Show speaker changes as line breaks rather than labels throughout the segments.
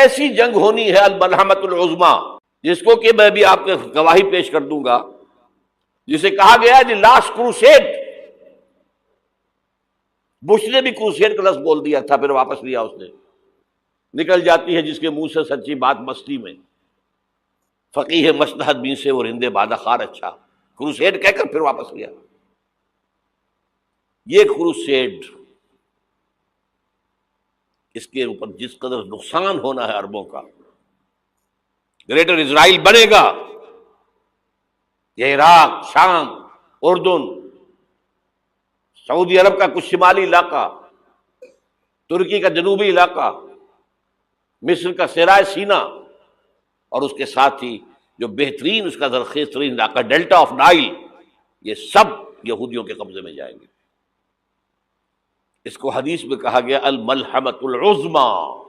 ایسی جنگ ہونی ہے الملحمۃ العظمیٰ، جس کو کہ میں بھی آپ کو گواہی پیش کر دوں گا، جسے کہا گیا ہے دی لاسٹ کروسیڈ۔ بش نے بھی کروسیڈ کا لفظ بول دیا تھا، پھر واپس لیا اس نے۔ نکل جاتی ہے جس کے منہ سے سچی بات مستی میں، فقیہ مصلحت بین سے وہ رندے بادہ خار اچھا، کروسیڈ کہہ کر پھر واپس لیا۔ یہ کروسیڈ، اس کے اوپر جس قدر نقصان ہونا ہے عربوں کا، گریٹر اسرائیل بنے گا، یہ عراق، شام، اردن، سعودی عرب کا کچھ شمالی علاقہ، ترکی کا جنوبی علاقہ، مصر کا صحرائے سینا، اور اس کے ساتھ ہی جو بہترین اس کا زرخیز ترین علاقہ ڈیلٹا آف نائل، یہ سب یہودیوں کے قبضے میں جائیں گے۔ اس کو حدیث میں کہا گیا الملحمۃ العظمیٰ۔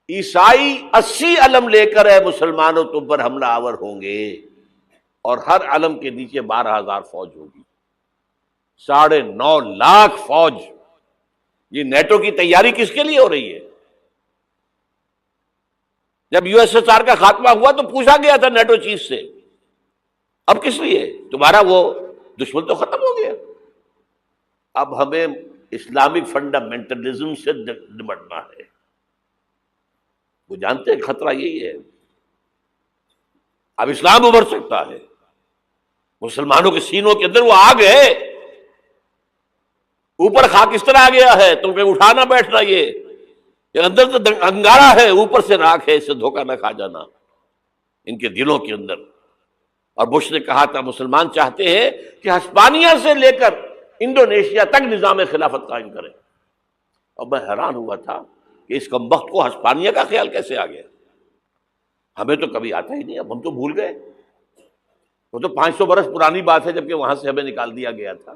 عیسائی 80 علم لے کر اے مسلمانوں تم پر حملہ آور ہوں گے، اور ہر علم کے نیچے 12,000 فوج ہوگی، 9.5 لاکھ فوج۔ یہ نیٹو کی تیاری کس کے لیے ہو رہی ہے؟ جب یو ایس ایس آر کا خاتمہ ہوا تو پوچھا گیا تھا نیٹو چیف سے، اب کس لیے؟ تمہارا وہ دشمن تو ختم ہو گیا، اب ہمیں اسلامک فنڈامنٹلزم سے نمٹنا ہے۔ وہ جانتے ہیں خطرہ یہی ہے، اب اسلام ابھر سکتا ہے، مسلمانوں کے سینوں کے اندر وہ آگ ہے، اوپر خاک اس طرح آ گیا ہے تمہیں اٹھانا بیٹھنا، یہ اندر تو انگارہ ہے، اوپر سے راکھ ہے، اس سے دھوکہ نہ کھا جانا ان کے دلوں کے اندر۔ اور بش نے کہا تھا مسلمان چاہتے ہیں کہ ہسپانیہ سے لے کر انڈونیشیا تک نظام خلافت قائم کریں، اور میں حیران ہوا تھا کہ اس کمبخت کو ہسپانیہ کا خیال کیسے آ گیا؟ ہمیں تو کبھی آتا ہی نہیں، اب ہم تو بھول گئے، وہ تو 500 برس پرانی بات ہے جبکہ وہاں سے ہمیں نکال دیا گیا تھا۔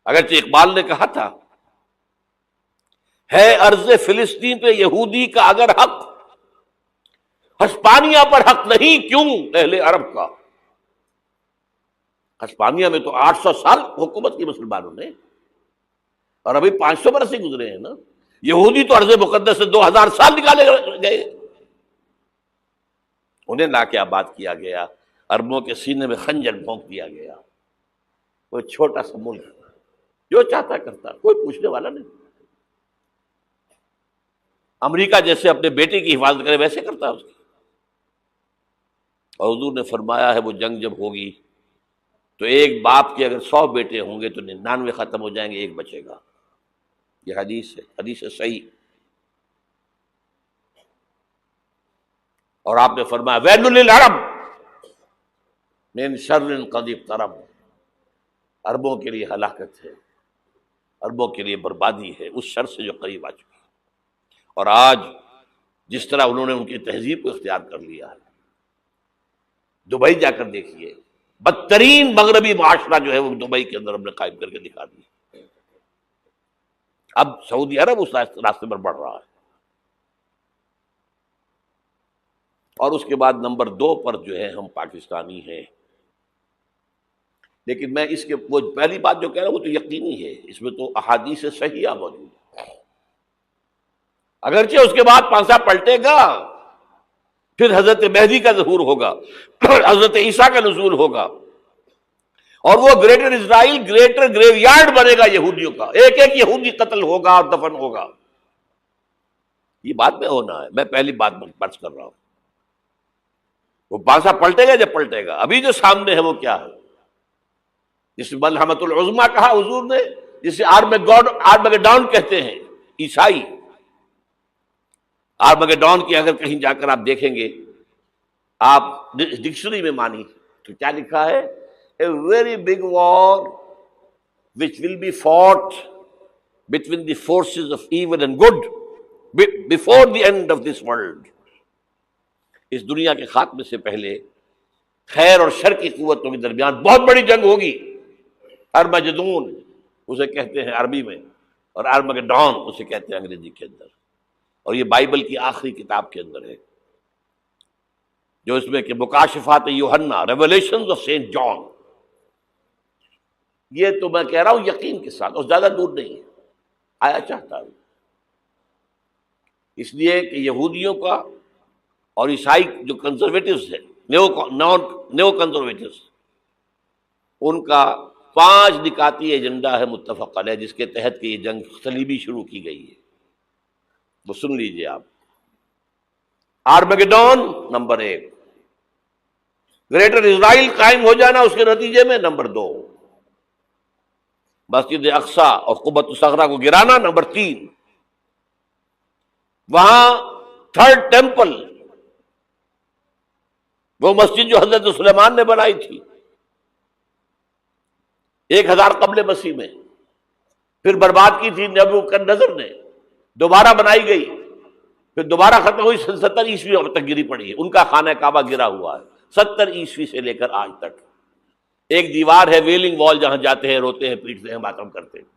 اگرچہ اقبال نے کہا تھا ہے ارض فلسطین پہ یہودی کا اگر حق، ہسپانیہ پر حق نہیں کیوں اہل عرب کا؟ ہسپانیہ میں تو 800 سال حکومت کی مسلمانوں نے، اور ابھی 500 برس ہی گزرے ہیں نا۔ یہودی تو ارض مقدس سے 2000 سال نکالے گئے، انہیں لا کے آباد کیا گیا، عربوں کے سینے میں خنجر بھونک دیا گیا۔ وہ چھوٹا سا ملک جو چاہتا کرتا، کوئی پوچھنے والا نہیں۔ امریکہ جیسے اپنے بیٹے کی حفاظت کرے ویسے کرتا اس کی۔ اور حضور نے فرمایا ہے وہ جنگ جب ہوگی تو ایک باپ کے اگر 100 بیٹے ہوں گے تو 99 ختم ہو جائیں گے، ایک بچے گا۔ یہ حدیث ہے، حدیث ہے صحیح۔ اور آپ نے فرمایا ویل للعرب من شر قد اقترب، عربوں کے لیے ہلاکت ہے، عربوں کے لیے بربادی ہے اس شر سے جو قریب آ چکی ہے۔ اور آج جس طرح انہوں نے ان کی تہذیب کو اختیار کر لیا ہے، دبئی جا کر دیکھیے، بدترین مغربی معاشرہ جو ہے وہ دبئی کے اندر ہم نے قائم کر کے دکھا دی۔ اب سعودی عرب اس راستے پر بڑھ رہا ہے۔ اور اس کے بعد نمبر 2 پر جو ہے ہم پاکستانی ہیں، لیکن میں اس کے وہ پہلی بات جو کہہ رہا ہوں وہ تو یقینی ہے، اس میں تو احادیث صحیحہ موجود ہے۔ اگرچہ اس کے بعد پانسا پلٹے گا، پھر حضرت مہدی کا ظہور ہوگا، حضرت عیسیٰ کا نزول ہوگا، اور وہ گریٹر اسرائیل گریٹر گریو یارڈ بنے گا یہودیوں کا، ایک ایک یہودی قتل ہوگا اور دفن ہوگا۔ یہ بات میں ہونا ہے، میں پہلی بات برس کر رہا ہوں۔ وہ پانسا پلٹے گا جب پلٹے گا، ابھی جو سامنے ہے وہ کیا ہے؟ جس ملحمۃ العظمیٰ کہا حضور نے، جسے آرمگیڈون کہتے ہیں عیسائی۔ آرمگیڈون کی اگر کہیں جا کر آپ دیکھیں گے، آپ ڈکشنری میں مانی تو کیا لکھا ہے؟ A very big war which will be fought between the forces of evil and good before the end of this world۔ اس دنیا کے خاتمے سے پہلے خیر اور شر کی قوتوں کے درمیان بہت بڑی جنگ ہوگی۔ ارمجدون اسے کہتے ہیں عربی میں، اور آرمگیڈون اسے کہتے ہیں انگریزی کے اندر، اور یہ بائبل کی آخری کتاب کے اندر ہے، جو اس میں کہ مکاشفات یوحنا، ریولیشنز آف سینٹ جان۔ یہ تو میں کہہ رہا ہوں یقین کے ساتھ، اور زیادہ دور نہیں ہے، آیا چاہتا ہوں اس لیے کہ یہودیوں کا اور عیسائی جو کنزرویٹوز ہیں، نیو کنزرویٹوز، ان کا 5 نکاتی ایجنڈا ہے متفق علیہ، جس کے تحت کہ یہ جنگ صلیبی شروع کی گئی ہے. وہ سن لیجئے آپ. آرمیگیڈون نمبر 1، گریٹر اسرائیل قائم ہو جانا اس کے نتیجے میں نمبر 2، مسجد اقصی اور قبۃ الصغریٰ کو گرانا نمبر 3، وہاں تھرڈ ٹیمپل، وہ مسجد جو حضرت سلیمان نے بنائی تھی 1000 قبل مسیح میں، پھر برباد کی تھی نبوکدنضر نے، دوبارہ بنائی گئی، پھر دوبارہ ختم ہوئی 70 عیسوی تک گری پڑی ہے. ان کا خانہ کعبہ گرا ہوا ہے 70 عیسوی سے لے کر آج تک. ایک دیوار ہے ویلنگ وال، جہاں جاتے ہیں، روتے ہیں، پیٹتے ہیں، ماتم کرتے ہیں،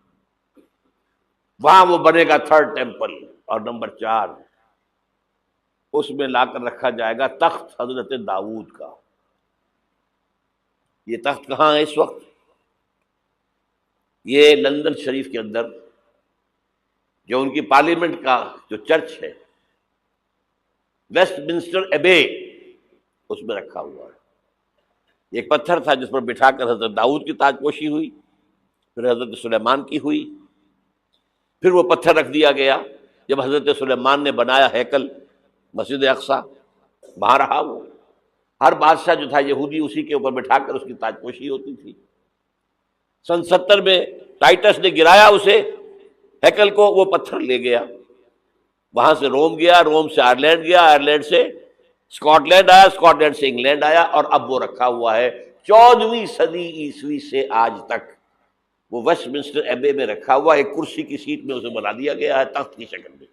وہاں وہ بنے گا تھرڈ ٹیمپل. اور نمبر 4، اس میں لا کر رکھا جائے گا تخت حضرت داؤد کا. یہ تخت کہاں ہے اس وقت؟ یہ لندن شریف کے اندر جو ان کی پارلیمنٹ کا جو چرچ ہے، ویسٹ منسٹر ایبے، اس میں رکھا ہوا ہے. ایک پتھر تھا جس پر بٹھا کر حضرت داؤد کی تاج پوشی ہوئی، پھر حضرت سلیمان کی ہوئی، پھر وہ پتھر رکھ دیا گیا جب حضرت سلیمان نے بنایا ہیکل مسجد اقصی، وہاں رہا وہ. ہر بادشاہ جو تھا یہودی اسی کے اوپر بٹھا کر اس کی تاج پوشی ہوتی تھی. سن 70 میں ٹائٹس نے گرایا اسے، ہیکل کو، وہ پتھر لے گیا، وہاں سے روم گیا، روم سے آئرلینڈ گیا، آئرلینڈ سے اسکاٹ لینڈ آیا، اسکاٹ لینڈ سے انگلینڈ آیا، اور اب وہ رکھا ہوا ہے 14ویں صدی عیسوی سے آج تک. وہ ویسٹ منسٹر ایبے میں رکھا ہوا، ایک کرسی کی سیٹ میں اسے بنا دیا گیا ہے تخت کی شکل میں.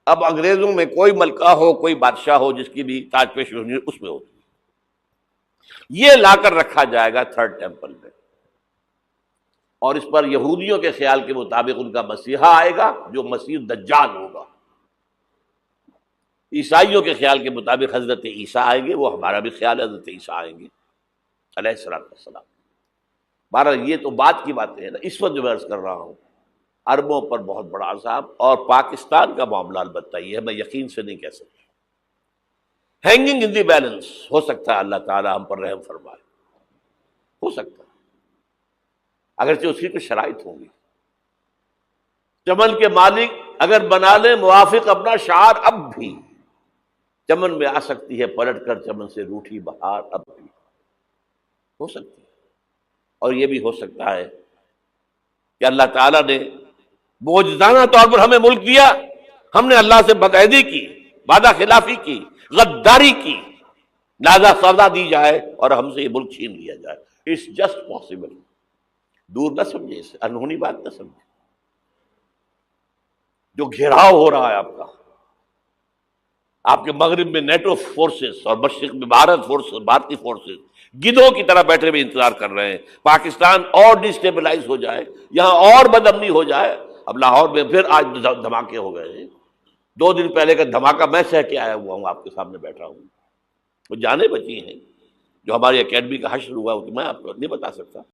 اب انگریزوں میں کوئی ملکہ ہو، کوئی بادشاہ ہو جس کی بھی تاج پوشی ہونی اس میں ہوتی. یہ لا کر رکھا جائے گا تھرڈ ٹیمپل میں، اور اس پر یہودیوں کے خیال کے مطابق ان کا مسیحا آئے گا جو مسیح دجال ہوگا. عیسائیوں کے خیال کے مطابق حضرت عیسیٰ آئیں گے، وہ ہمارا بھی خیال ہے حضرت عیسیٰ آئیں گے علیہ السلام. بہرحال یہ تو بات کی باتیں ہیں نا. اس وقت جو میں عرض کر رہا ہوں، عربوں پر بہت بڑا عذاب، اور پاکستان کا معاملہ البتہ یہ ہے، میں یقین سے نہیں کہہ سکتا. ہینگنگ ان دی بیلنس، ہو سکتا ہے اللہ تعالیٰ ہم پر رحم فرمائے، ہو سکتا ہے، اگرچہ اس کی کچھ شرائط ہوں گی. چمن کے مالک اگر بنا لیں موافق اپنا شعار، اب بھی چمن میں آ سکتی ہے پلٹ کر چمن سے روٹھی بہار، اب بھی ہو سکتی ہے. اور یہ بھی ہو سکتا ہے کہ اللہ تعالیٰ نے معجزانہ طور پر ہمیں ملک دیا، ہم نے اللہ سے بدعہدی کی، وعدہ خلافی کی، غداری کی، لہذا سزا دی جائے اور ہم سے یہ ملک چھین لیا جائے. It's just possible. دور نہ سمجھے اسے، انہونی بات نہ سمجھے. جو گھیراؤ ہو رہا ہے آپ کا، آپ کے مغرب میں نیٹو فورسز اور مشرق میں بھارتی فورسز گدھوں کی طرح بیٹھے ہوئے انتظار کر رہے ہیں پاکستان اور ڈسٹیبلائز ہو جائے، یہاں اور بدامنی ہو جائے. اب لاہور میں پھر آج دھماکے ہو گئے ہیں. 2 دن پہلے کا دھماکہ میں سہ کے آیا ہوا ہوں، آپ کے سامنے بیٹھا ہوں. وہ جانیں بچی ہیں جو ہماری اکیڈمی کا حشر ہوا، وہ میں آپ کو نہیں بتا سکتا.